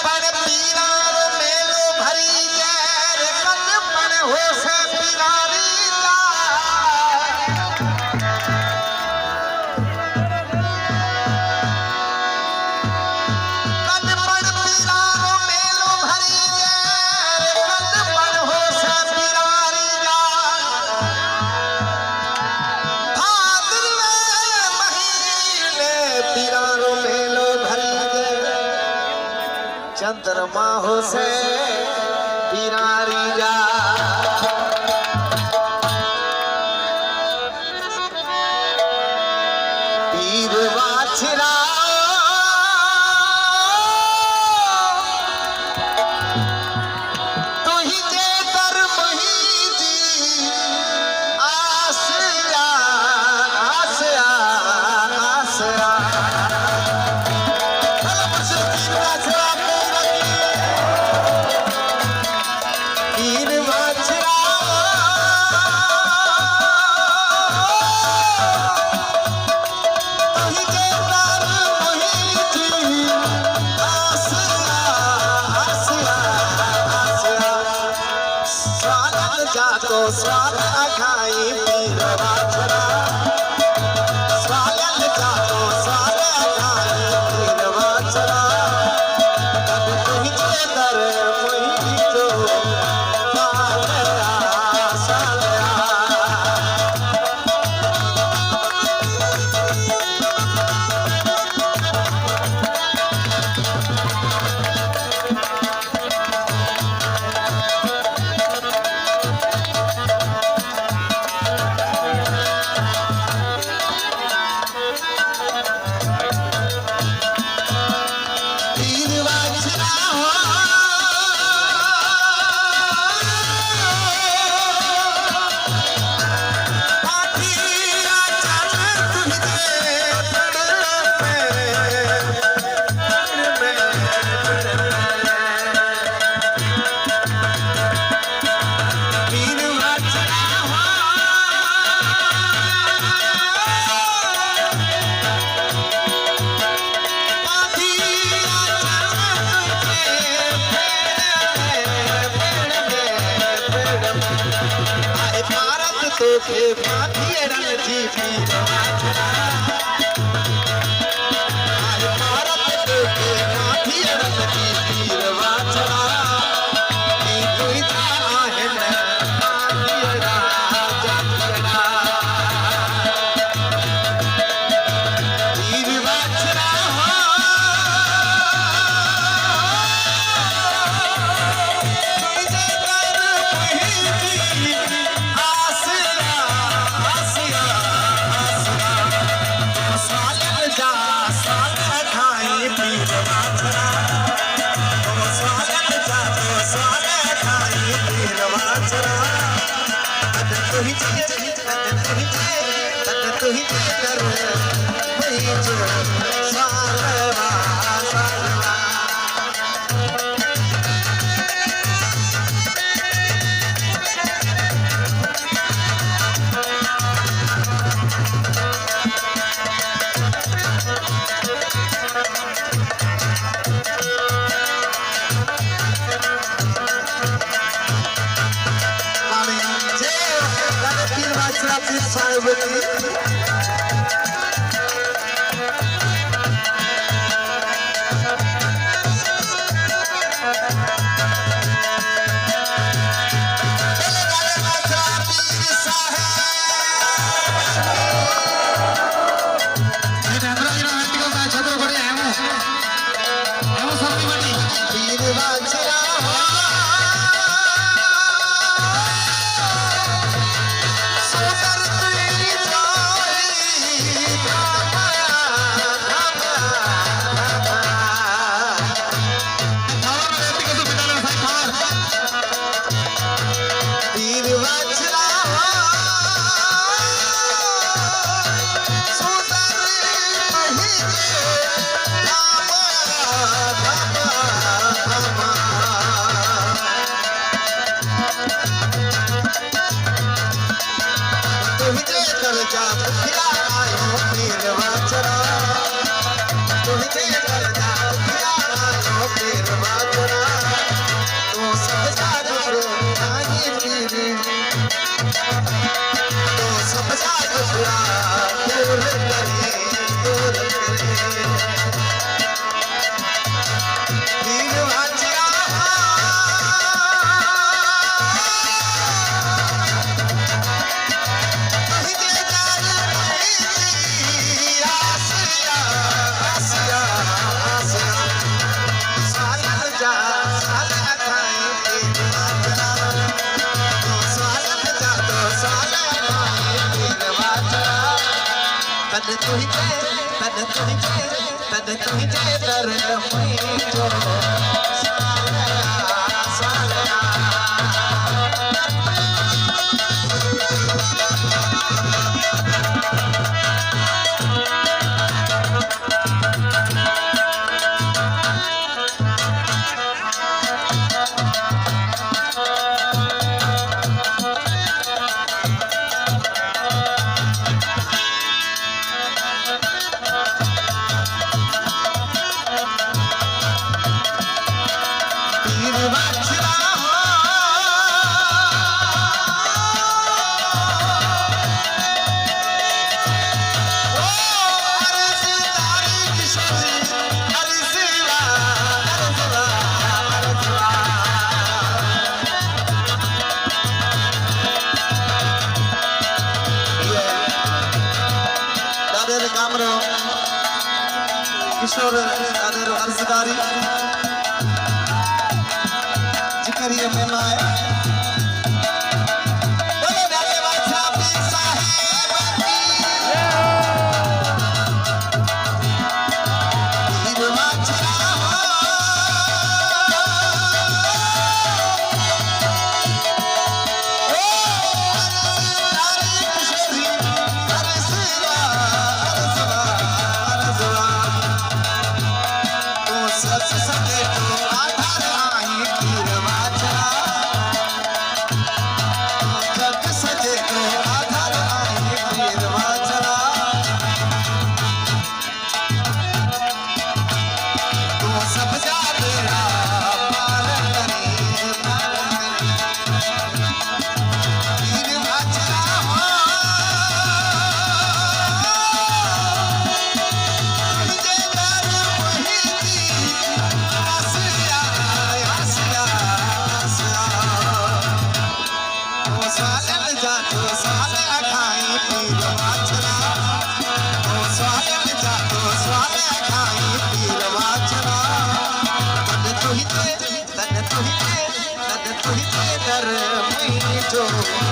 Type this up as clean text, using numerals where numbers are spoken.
पण पीरार मेलो भरी जैर कद पण हो से पीरारी ला कद पण पीरार मेलो भरी जैर कद पण हो से पीरारी ला भाद्र महीने पीरार मेलो भरी चंद्रमा हो से पीरारी जा पीर वाछरा तू ही जे दर मही जी आसरा आसरा आसरा पीर वाछरा तही के दर मही जी आसरा आसरा आसरा स्वागत जाको स्वागत खाई पीर वाछरा स्वागत जाको स्वागत खाई पीर वाछरा तब तुही के दर मही जो के पाथी रन जी पीर वाछरा भारत के पाथी रन जी पीर वाछरा ई दुई आहन पाथी राजा पीर वाछरा तुझे दर मुझो सालया किशोर दादर अर्जदारी जिक्रिया में माए बोले डाले बादशाह पीर साहिब की पीर बादशाह तुझे दर मुझो